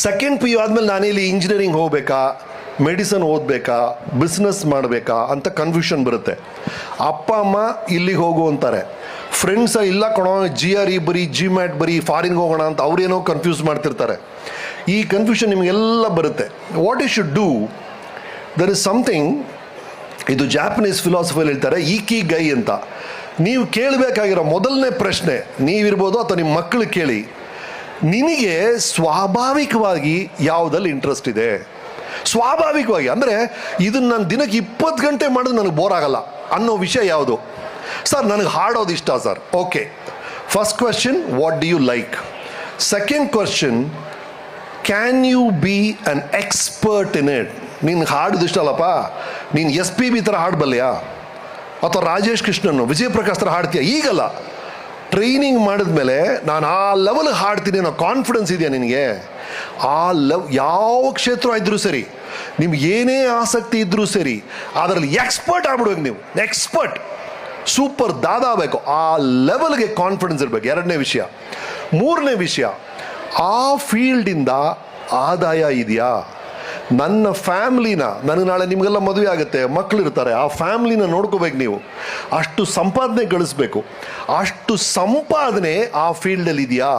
Second P U ಆದಮೇಲೆ ನಾನಿಲ್ಲಿ engineering ಹೋಗ್ಬೇಕಾ, ಮೆಡಿಸನ್ ಓದಬೇಕಾ, ಬಿಸ್ನೆಸ್ ಮಾಡಬೇಕಾ ಅಂತ ಕನ್ಫ್ಯೂಷನ್ ಬರುತ್ತೆ. ಅಪ್ಪ ಅಮ್ಮ ಇಲ್ಲಿಗೆ ಹೋಗು ಅಂತಾರೆ, ಫ್ರೆಂಡ್ಸ ಇಲ್ಲ ಕೊಡೋ GRE ಬರೀ GMAT ಬರೀ ಫಾರಿನ್ಗೆ ಹೋಗೋಣ ಅಂತ ಅವ್ರೇನೋ ಕನ್ಫ್ಯೂಸ್ ಮಾಡ್ತಿರ್ತಾರೆ. ಈ ಕನ್ಫ್ಯೂಷನ್ ನಿಮಗೆಲ್ಲ ಬರುತ್ತೆ. What you should do, there is something, ಇದು ಜಾಪನೀಸ್ ಫಿಲಾಸಫಿಯಲ್ಲಿ ಹೇಳ್ತಾರೆ ಇಕಿಗೈ ಅಂತ. ನೀವು ಕೇಳಬೇಕಾಗಿರೋ ಮೊದಲನೇ ಪ್ರಶ್ನೆ, ನೀವಿರ್ಬೋದು ಅಥವಾ ನಿಮ್ಮ ಮಕ್ಕಳು ಕೇಳಿ, ನಿನಗೆ ಸ್ವಾಭಾವಿಕವಾಗಿ ಯಾವುದಲ್ಲಿ ಇಂಟ್ರೆಸ್ಟ್ ಇದೆ? ಸ್ವಾಭಾವಿಕವಾಗಿ ಅಂದರೆ ಇದನ್ನು ನಾನು ದಿನಕ್ಕೆ 20 ಗಂಟೆ ಮಾಡಿದ್ರೆ ನನಗೆ ಬೋರ್ ಆಗಲ್ಲ ಅನ್ನೋ ವಿಷಯ ಯಾವುದು? ಸರ್ ನನಗೆ ಹಾಡೋದು ಇಷ್ಟ sir. Okay, first question, what do you like? Second question, can you be an expert in it? ನಿನ್ಗೆ ಹಾಡೋದು ಇಷ್ಟ ಅಲ್ಲಪ್ಪ, ನೀನು SPB ಥರ ಹಾಡಬಲ್ಲೆಯಾ, ಅಥವಾ ರಾಜೇಶ್ ಕೃಷ್ಣನ್, ವಿಜಯ್ ಪ್ರಕಾಶ್ ಥರ ಹಾಡ್ತೀಯ? ಈಗಲ್ಲ, ಟ್ರೈನಿಂಗ್ ಮಾಡಿದ್ಮೇಲೆ ನಾನು ಆ ಲೆವೆಲ್ಗೆ ಹಾಡ್ತೀನಿ ಅನ್ನೋ ಕಾನ್ಫಿಡೆನ್ಸ್ ಇದೆಯಾ ನಿನಗೆ? ಆ ಯಾವ ಕ್ಷೇತ್ರ ಇದ್ರೂ ಸರಿ, ನಿಮ್ಗೆ ಏನೇ ಆಸಕ್ತಿ ಇದ್ರೂ ಸರಿ, ಅದರಲ್ಲಿ ಎಕ್ಸ್ಪರ್ಟ್ ಆಗ್ಬಿಡ್ಬೇಕು. ನೀವು ಎಕ್ಸ್ಪರ್ಟ್, ಸೂಪರ್ ದಾದಾ ಆಗಬೇಕು. ಆ ಲೆವೆಲ್ಗೆ ಕಾನ್ಫಿಡೆನ್ಸ್ ಇರಬೇಕು. ಎರಡನೇ ವಿಷಯ. ಮೂರನೇ ವಿಷಯ, ಆ ಫೀಲ್ಡಿಂದ ಆದಾಯ ಇದೆಯಾ? ನನ್ನ ಫ್ಯಾಮ್ಲಿನ, ನನಗೆ ನಾಳೆ ನಿಮಗೆಲ್ಲ ಮದುವೆ ಆಗುತ್ತೆ, ಮಕ್ಕಳು ಇರ್ತಾರೆ, ಆ ಫ್ಯಾಮ್ಲಿನ ನೋಡ್ಕೋಬೇಕು ನೀವು. ಅಷ್ಟು ಸಂಪಾದನೆ ಗಳಿಸ್ಬೇಕು. ಅಷ್ಟು ಸಂಪಾದನೆ ಆ ಫೀಲ್ಡಲ್ಲಿ ಇದೆಯಾ?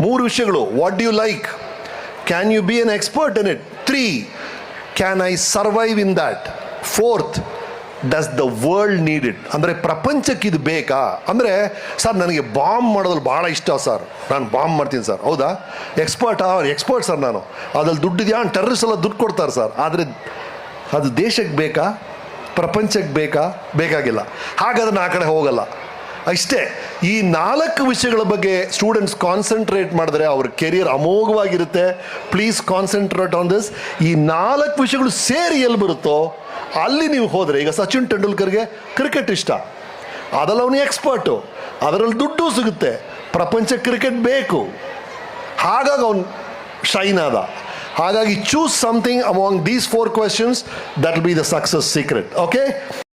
3 ವಿಷಯಗಳು. What do you like? Can you be an expert in it? 3, can I survive in that? 4th, does the world need it? ಅಂದರೆ ಪ್ರಪಂಚಕ್ಕೆ ಇದು ಬೇಕಾ? ಅಂದರೆ ಸರ್ ನನಗೆ ಬಾಂಬ್ ಮಾಡೋದ್ರಲ್ಲಿ ಭಾಳ ಇಷ್ಟ ಸರ್, ನಾನು ಬಾಂಬ್ ಮಾಡ್ತೀನಿ ಸರ್. ಹೌದಾ? ಎಕ್ಸ್ಪರ್ಟ್ ಸರ್ ನಾನು. ಅದ್ರಲ್ಲಿ ದುಡ್ಡಿದೆಯಾ? ಟೆರರಿಸ್ಟ್ ಎಲ್ಲ ದುಡ್ಡು ಕೊಡ್ತಾರೆ ಸರ್. ಆದರೆ ಅದು ದೇಶಕ್ಕೆ ಬೇಕಾ? ಪ್ರಪಂಚಕ್ಕೆ ಬೇಕಾ? ಬೇಕಾಗಿಲ್ಲ. ಹಾಗಾದ್ರೆ ನಾನು ಆ ಕಡೆ ಹೋಗಲ್ಲ. ಅಷ್ಟೇ. ಈ 4 ವಿಷಯಗಳ ಬಗ್ಗೆ ಸ್ಟೂಡೆಂಟ್ಸ್ ಕಾನ್ಸಂಟ್ರೇಟ್ ಮಾಡಿದ್ರೆ ಅವ್ರ ಕೆರಿಯರ್ ಅಮೋಘವಾಗಿರುತ್ತೆ. Please concentrate on this. ಈ 4 ವಿಷಯಗಳು ಸೇರಿ ಎಲ್ಲಿ ಬರುತ್ತೋ ಅಲ್ಲಿ ನೀವು ಹೋದರೆ, ಈಗ ಸಚಿನ್ ತೆಂಡೂಲ್ಕರ್ಗೆ ಕ್ರಿಕೆಟ್ ಇಷ್ಟ, ಅದರಲ್ಲಿ ಅವನು ಎಕ್ಸ್ಪರ್ಟು, ಅದರಲ್ಲಿ ದುಡ್ಡು ಸಿಗುತ್ತೆ, ಪ್ರಪಂಚಕ್ಕೆ ಕ್ರಿಕೆಟ್ ಬೇಕು, ಹಾಗಾಗಿ ಅವನು ಶೈನ್ ಆದ. ಹಾಗಾಗಿ choose something among these 4 questions, that will be the success secret. Okay?